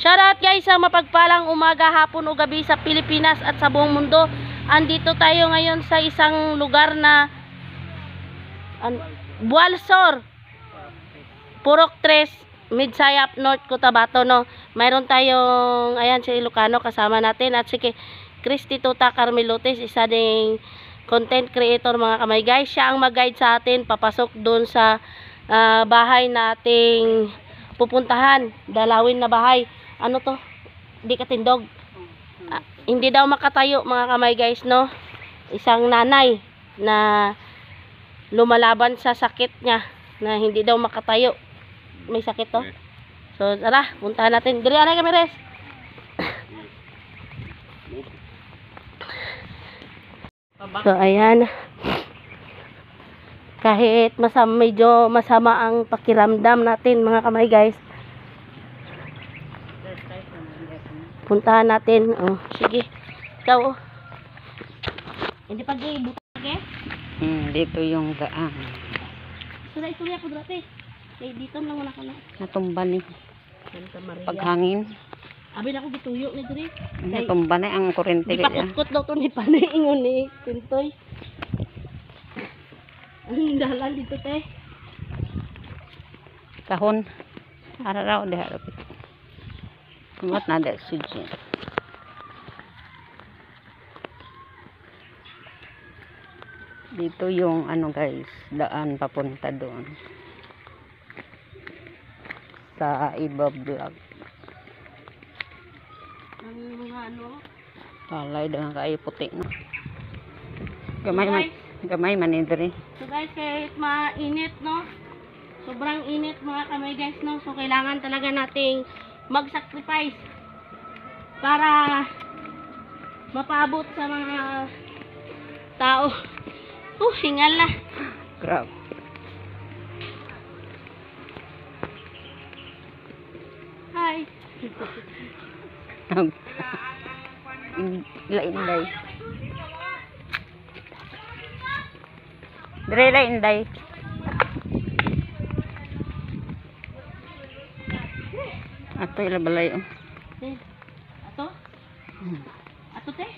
Shoutout guys sa mapagpalang umaga, hapon o gabi sa Pilipinas at sa buong mundo. Andito tayo ngayon sa isang lugar na Bualsor, Purok 3, Midsayap, North Cotabato, no. Mayroon tayong ayan si Ilocano kasama natin at si Christy Tuta Carmelotes, isa ding content creator mga kamay guys. Siya ang mag-guide sa atin papasok doon sa bahay nating pupuntahan, dalawin na bahay. Ano to? Di katindog. Hindi daw makatayo mga kamay guys, no. Isang nanay na lumalaban sa sakit niya na hindi daw makatayo. May sakit to. So tara, puntahan natin. Diri anay kami res. So ayan. Kahit medyo masama ang pakiramdam natin mga kamay guys, puntahan natin. Oh, sige. Ikaw oh. Hindi pag butake. Dito yung daan. Istorya ko dati. Kay dito lang wala ka na. Natumba ni Santa Maria. paghangin. Abi na ako gituyo ni diri. Natumba na ang kurente Di kaya. pakutkot daw to ni panay ingon ni Tintoy. Ang dalan dito te. Kahon. Araw de harap. Kumat na de sudji. Dito yung ano guys, daan papunta doon sa iba vlog. Ang mga ano, Palay dengan kayo puti no. Gamay man diri. so guys, kahit mainit, no? Sobrang init mga kamay guys, no? So kailangan talaga nating mag-sacrifice para mapaabot sa mga tao. Hingal na. Grab. Hi. Lainday. Dire lainday. Ato ila balay oh. Ato? Ato te?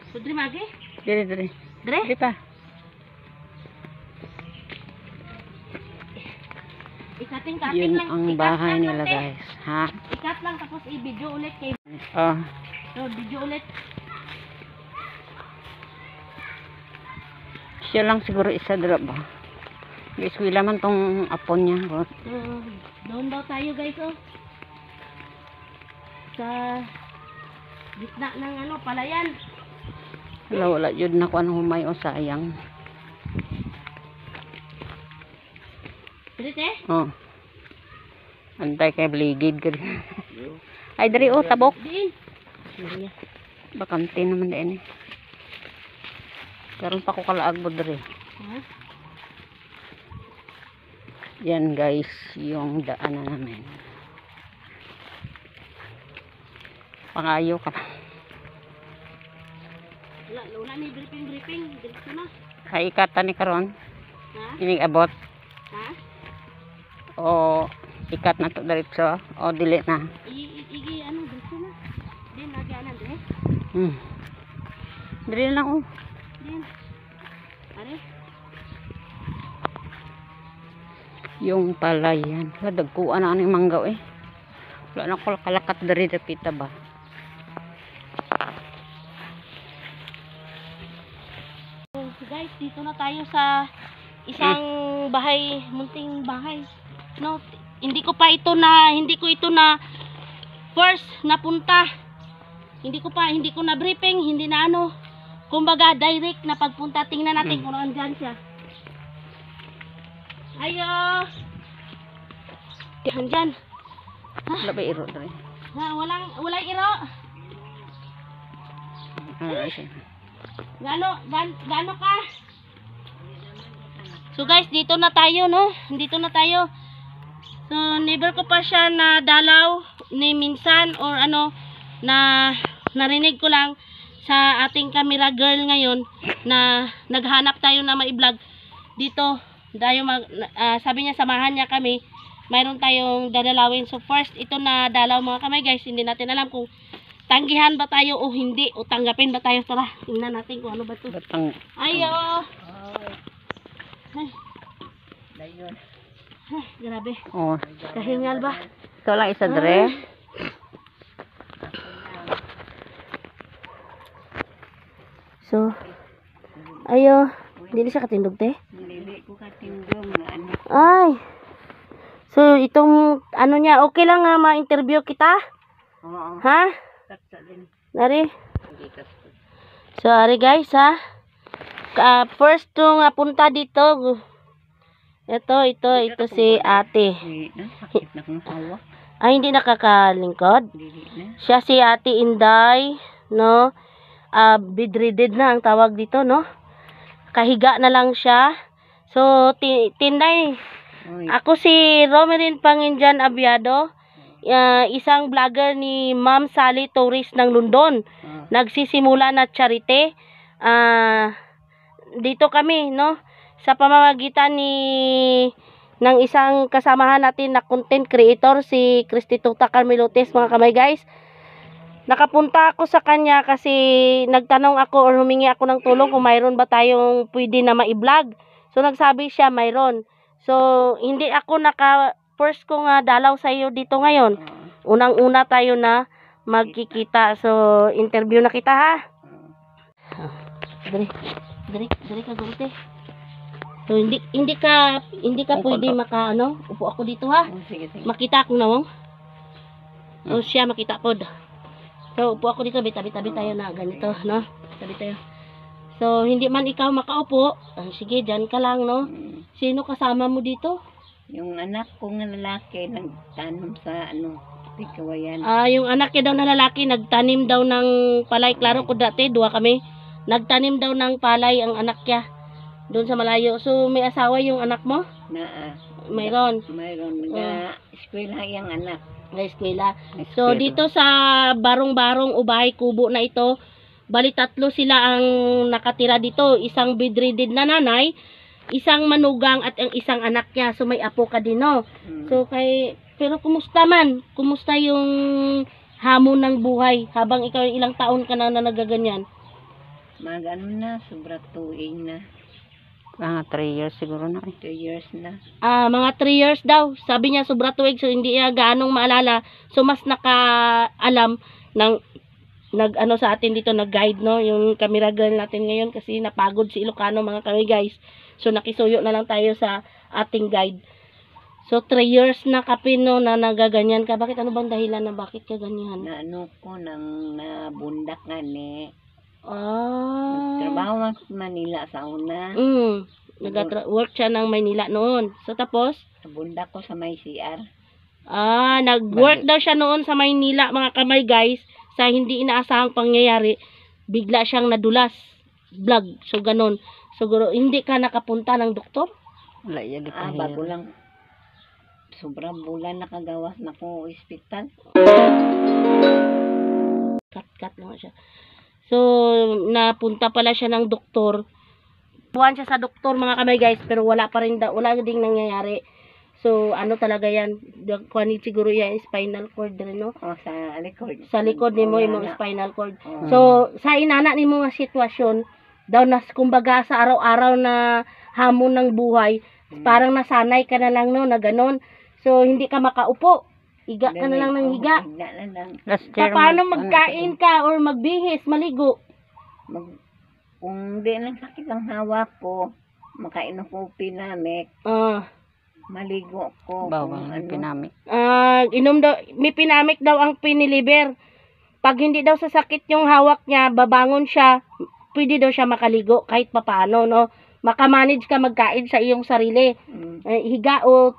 Sudri magi? Dire. Dre? Di pa. Ikating-kating Yun lang. ang Ikat bahay lang, nila te. guys. Ha? Ikat lang tapos i-video ulit kay. Oh. So, video ulit. Siya lang siguro isa dala ba. Iswila man tong apon niya. So, doon daw tayo guys, oh. Sa gitna ng ano, palayan. Wala yun na ko anong humay o sayang. Dito eh? Oh. Antay kay bligid ka rin. Ay, dari oh, tabok. Diin. Maria. Bakante naman din eh. Karoon pa ko kalaag mo dari. Ha? Yan guys, yung daan na namin. Pangayo ka pa. Wala ni briefing. Dito na. Ay, ikatan ni karon. Ha? Inig abot. Ha? O ikat na to diretso. O dili na. Igi, ano, dito na. Din, nagyanan, din. Dili lang oh. Din. Are? Yung palayan. Dagkuan na ang manggaw eh. Wala na ko kalakat dari dapita ba. So guys, dito na tayo sa isang bahay, munting bahay. No, hindi ko ito na first napunta. Hindi ko na briefing, hindi na ano. Kumbaga direct na pagpunta, tingnan natin kung andyan siya. Ayo. Andyan. Wala ba iro dari? Ha, walang iro. Gano ka? So guys, dito na tayo, no? Dito na tayo. So never ko pa siya na dalaw ni minsan or ano na narinig ko lang sa ating camera girl ngayon na naghanap tayo na ma-vlog dito. Sabi niya samahan niya kami mayroon tayong dadalawin. So first, ito na dalaw mga kamay guys. Hindi natin alam kung tanggihan ba tayo o hindi. O tanggapin ba tayo. Tara, tingnan natin kung ano ba ito. Batang. Ayo! Ay, Dayon. ay, grabe. Oh. Kahingal ba? Ito lang isa dre. So, ayo. Hindi na siya katindog, te. Dili ko katindog na ano. Ay. So, itong, ano niya, okay lang nga ma-interview kita? Oo. Ha? Katsa din. Nari? Hindi katsa. So, ari guys, ha? First to nga punta dito. Ito si ate. Hindi na. Sakit na kong hawa. Ay, hindi nakakalingkod. Dili na. Siya si ate Inday, no? Bedridden na ang tawag dito, no? Kahiga na lang siya. So, Tinday, Uy. ako si Romerin Panginjan Abiado, isang vlogger ni Ma'am Sally Torres ng London. Nagsisimula na charity. Dito kami, no? Sa pamamagitan ng isang kasamahan natin na content creator, si Cristituta Carmelotes, mga kamay guys. Nakapunta ako sa kanya kasi nagtanong ako or humingi ako ng tulong kung mayroon ba tayong pwede na ma-vlog. So, nagsabi siya mayroon. So, hindi ako first ko nga dalaw sa iyo dito ngayon. Unang-una tayo na magkikita. So, interview na kita, ha? Dari ka gurute. So, hindi ka pwede upo ako dito, ha? Sige, sige. Makita ako nawong. O siya makita pod. So, upo ako dito, tabi tayo na ganito, no? Tabi tayo. So, hindi man ikaw makaupo, sige, dyan ka lang, no? Sino kasama mo dito? Yung anak ko nga lalaki nagtanom sa Pikawayan. Yung anak niya daw na lalaki, nagtanim daw ng palay. Klaro ko dati, dua kami. Nagtanim daw ng palay ang anak niya. Doon sa malayo. So, may asawa yung anak mo? Mayroon. Mayroon. Eskwela yung anak. May eskwela. So, dito sa barong-barong o bahay kubo na ito, bali 3 sila ang nakatira dito. Isang bedridden na nanay, isang manugang at ang isang anak niya. So, may apo ka din, no? So, pero kumusta man? Kumusta yung hamon ng buhay? Habang ikaw ilang taon ka na nagaganyan? Magano na, sobra tuig na. Mga 3 years siguro na. 2 years na. Mga 3 years daw. Sabi niya, sobra tuig. So, hindi niya gaanong maalala. So, mas nakaalam ng nag-ano sa atin dito, nag-guide, no? Yung camera girl natin ngayon kasi napagod si Ilocano, mga kami, guys. So, nakisuyo na lang tayo sa ating guide. So, 3 years na kapino na nagaganyan ka. Bakit? Ano bang dahilan na bakit ka ganyan? Na ko nang nabundak nga ni. Trabaho man sa Manila sa una. Nag-work siya ng Maynila noon. So, tapos? Nabundak ko sa may CR. Nag-work daw siya noon sa Maynila, mga kamay, guys. Sa hindi inaasahang pangyayari, bigla siyang nadulas. Vlog. So, ganun. Siguro, hindi ka nakapunta ng doktor? Wala yan. Bago lang. Sobrang bulan nakagawas na ko ospital. Cut lang siya. So, napunta pala siya ng doktor. Buwan siya sa doktor, mga kamay, guys, pero wala pa rin wala ding nangyayari. So, ano talaga yan? Kuhanin siguro yan, spinal cord rin, no? Sa likod. Sa likod ni mo, yung spinal cord. So, sa inana ni mo nga sitwasyon, daw kumbaga sa araw-araw na hamon ng buhay, parang nasanay ka na lang, no, na ganun. So, hindi ka makaupo. Higa ka na lang ng higa. Paano magkain ka or magbihis, maligo? Kung di lang sakit ang hawak ko, makain ako pinamik. Maligo ko. Bawang pinamik. May pinamik daw ang piniliber. Pag hindi daw sa sakit yung hawak niya, babangon siya, pwede daw siya makaligo kahit papaano, no? Makamanage ka magkain sa iyong sarili. Higa o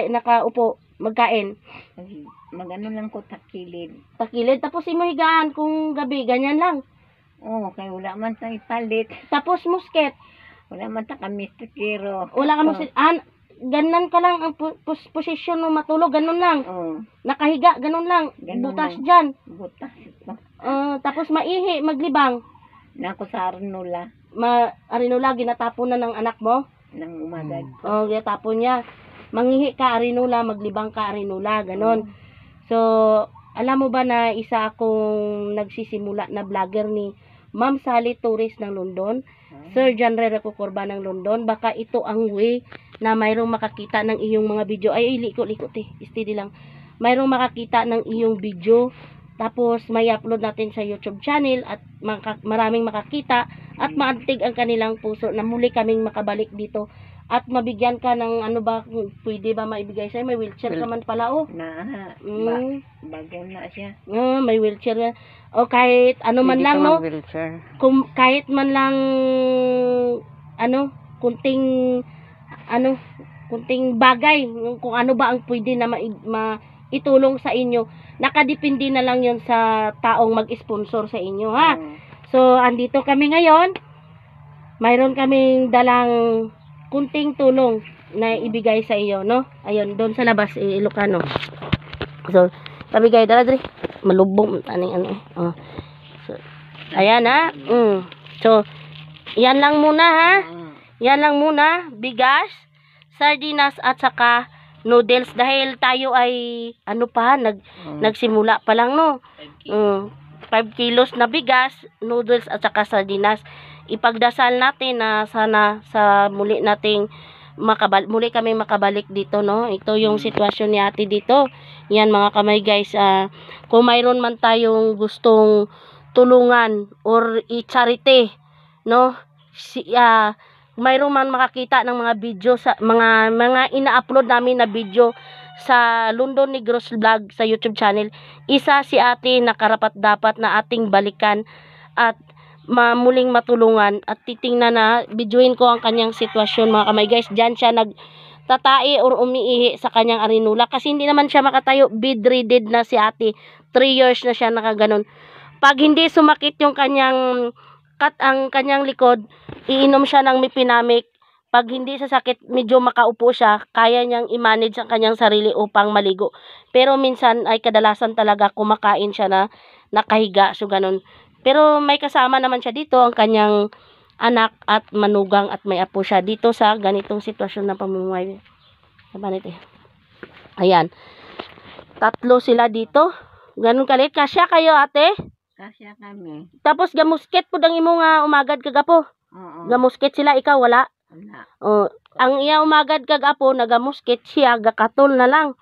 nakaupo, magkain. Magano lang ko takilid. Takilid, tapos imo higaan kung gabi, ganyan lang. Kaya wala man sa ipalit. Tapos musket. Wala man ta kamistikero. Wala ka musket. Ganan ka lang ang posisyon mo matulog, ganun lang. Nakahiga, ganun lang. Butas dyan. Butas ito. Tapos maihi, maglibang. Nako sa Arinola. Arinola, ginatapon na ng anak mo? Nang umagad. Ginatapon niya. Manghihi ka arinula, maglibang ka arinula, ganon. So, alam mo ba na isa akong nagsisimula na vlogger ni Ma'am Sally Torres ng London, Sir John Rereco Corba ng London. Baka ito ang way na mayroong makakita ng iyong mga video. Ay, liko steady lang. Mayroong makakita ng iyong video, tapos may upload natin sa YouTube channel at maraming makakita at maantig ang kanilang puso na muli kaming makabalik dito at mabigyan ka ng ano ba, pwede ba maibigay sa'yo? May wheelchair ka man pala, oh. Bagay na siya. May wheelchair na. O kahit ano man lang, no? Kung kahit man lang kunting bagay, kung ano ba ang pwede na itulong sa inyo. Nakadepende na lang yon sa taong mag-sponsor sa inyo, ha? So, andito kami ngayon. Mayroon kaming dalang kunting tulong na ibigay sa iyo, no? Ayun, doon sa labas, Ilocano. So, pabigay dala dre. Malubong oh. So, ayan ha. So, yan lang muna ha. Yan lang muna, bigas, sardinas at saka noodles dahil tayo ay nagsimula pa lang, no. 5 kilos na bigas, noodles at saka sardinas. Ipagdasal natin na sana sa muli kami makabalik dito, no. Ito yung sitwasyon ni ate dito. Yan mga kamay guys, kung mayroon man tayong gustong tulungan or i-charity, no, mayroon man makakita ng mga video sa mga ina-upload namin na video sa London Negros Vlog sa YouTube channel, isa si ate na karapat-dapat na ating balikan at muling matulungan at titingnan na videoin ko ang kanyang sitwasyon mga kamay guys. Diyan siya nagtatae or umiihi sa kanyang arinula kasi hindi naman siya makatayo, bedridden na si ate, 3 years na siya nakaganon. Pag hindi sumakit yung kanyang ang kanyang likod, iinom siya ng Mipinamic. Pag hindi sasakit, medyo makaupo siya, kaya niyang i-manage ang kanyang sarili upang maligo. Pero minsan ay kadalasan talaga kumakain siya na nakahiga, so ganun. Pero may kasama naman siya dito, ang kanyang anak at manugang at may apo siya dito sa ganitong sitwasyon na pamumuhay. Ayan. 3 sila dito. Ganun kalit. Kasya kayo ate? Kasya kami. Tapos gamusket po dang imo nga umagad kagapo. Gamusket sila, ikaw wala? Wala. Ang iya umagad kagapo, nagamusket siya, gakatol na lang.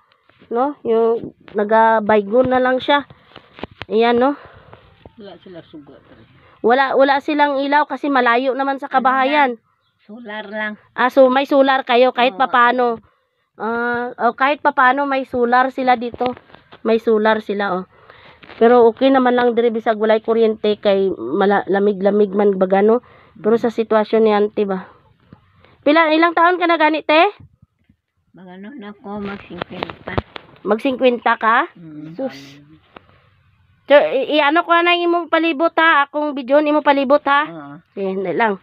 No? Yung nagabaygon na lang siya. Ayan, no? Wala sila sugat. Wala silang ilaw kasi malayo naman sa kabahayan. Solar lang. So may solar kayo kahit papaano. Kahit papaano may solar sila dito. May solar sila, oh. Pero okay naman lang dire bisag walay kuryente kay lamig-lamig man bagano. Pero sa sitwasyon ni auntie ba. Ilang taon ka na gani te? Magano na ko mag-50. Mag-50 ka? Sus. So, ano ko na imong palibot ha? Akong video imong palibot ha? Sige, lang.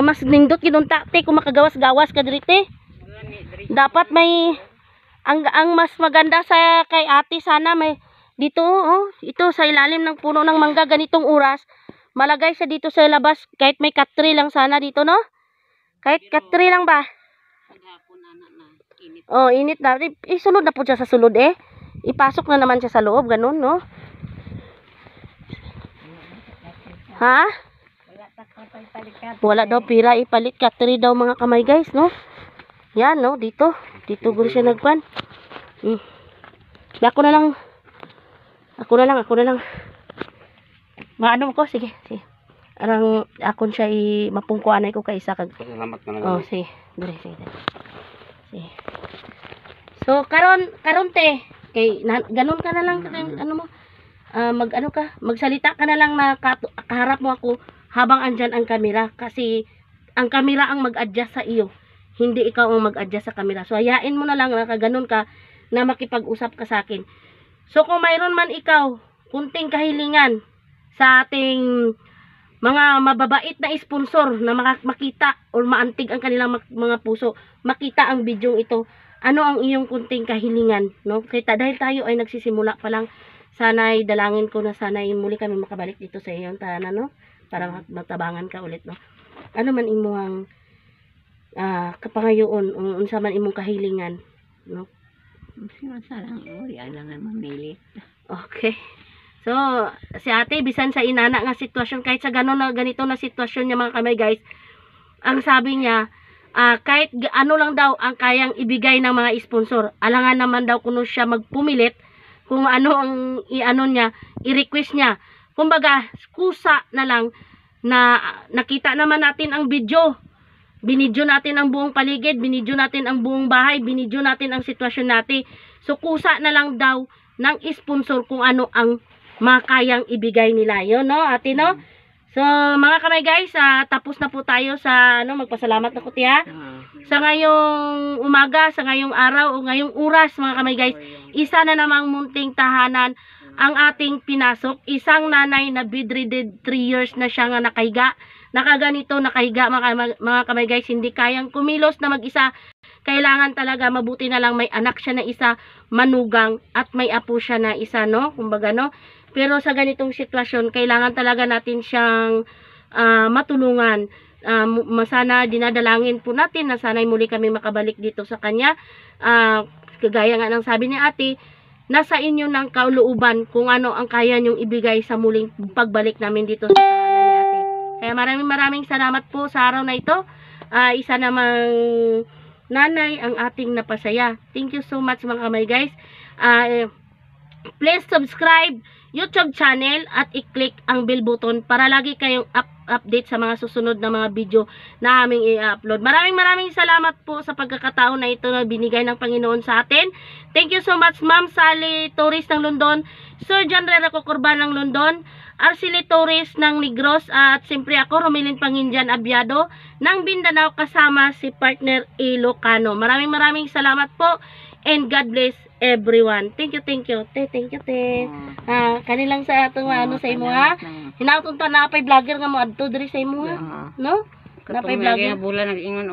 Mas nindot kinunta te kung makagawas-gawas ka dirite. Dapat may ang mas maganda sa kay ate sana may dito ito sa ilalim ng puno ng mangga ganitong oras. Malagay siya dito sa labas kahit may katri lang sana dito, no? Kahit katri lang ba? Init na. Isunod na po siya sa sulod eh. Ipasok na naman siya sa loob, ganun, no? Ha? Wala daw pira ipalit katri daw mga kamay guys, no? Yan, no? Dito gusto siya nagpan. Ako na lang. Maano ko, sige. Arang akon siya mapungkuanay ko kay isa kag. Salamat ka na lang. Sige. Sige. So karon te, kay ganun ka na lang ano mo. Magsalita ka na lang na kaharap mo ako habang andyan ang kamera kasi ang kamera ang mag-adjust sa iyo. Hindi ikaw ang mag-adjust sa kamera. So hayain mo na lang na kaganon ka na makipag-usap ka sa akin. So kung mayroon man ikaw kunting kahilingan sa ating mga mababait na sponsor na makita or maantig ang kanilang mga puso, makita ang video ito, ano ang iyong kunting kahilingan, no? Dahil tayo ay nagsisimula pa lang, sana'y dalangin ko na sana'y muli kami makabalik dito sa iyong tahanan, no? Para matabangan ka ulit, no? Ano man imuhang kapangayoon, unsa man imong kahilingan, no? Sino salang uri alangan mamili. Okay. So, si ate, bisan sa inana nga sitwasyon, kahit sa ganito na sitwasyon niya mga kamay guys, ang sabi niya, kahit ano lang daw ang kayang ibigay ng mga sponsor, alangan naman daw kuno siya magpumilit kung ano ang niya, i-request niya. Kumbaga, kusa na lang na nakita naman natin ang video. Binidyo natin ang buong paligid, binidyo natin ang buong bahay, binidyo natin ang sitwasyon natin. So, kusa na lang daw ng sponsor kung ano ang makayang ibigay nila. Yun, no, ate, no? So, mga kamay guys, tapos na po tayo sa, magpasalamat na ko, tiya. Sa ngayong umaga, sa ngayong araw, o ngayong oras, mga kamay guys, isa na namang munting tahanan ang ating pinasok. Isang nanay na bedridden 3 years na siya nga nakahiga. Nakaganito, nakahiga, mga kamay guys, hindi kayang kumilos na mag-isa. Kailangan talaga, mabuti na lang may anak siya na isa, manugang, at may apo siya na isa, no? Kumbaga, no? Pero sa ganitong sitwasyon, kailangan talaga natin siyang matulungan. Sana dinadalangin po natin na sana'y muli kami makabalik dito sa kanya. Kagaya nga ng sabi ni ate, nasa inyo ng kauluban kung ano ang kaya nyong ibigay sa muling pagbalik namin dito sa tahanan ni ate. Kaya maraming salamat po sa araw na ito. Isa namang nanay ang ating napasaya. Thank you so much mga kamay guys. Please subscribe YouTube channel at i-click ang bell button para lagi kayong update sa mga susunod na mga video na aming i-upload. Maraming salamat po sa pagkakataon na ito na binigay ng Panginoon sa atin. Thank you so much Ma'am Sally Torres ng London, Sir John Rera Cocorban ng London, Arcely Torres ng Negros, at siyempre ako, Romilin Panginjan Abiado ng Mindanao, kasama si partner Ilocano. Maraming salamat po and God bless everyone. Thank you. Thank you, te. Kanilang sa atong ano sa imo ha. Hinautun ta na pay vlogger nga mo adto diri sa imo ha. No? Na pay vlogger. Bulan nag-ingon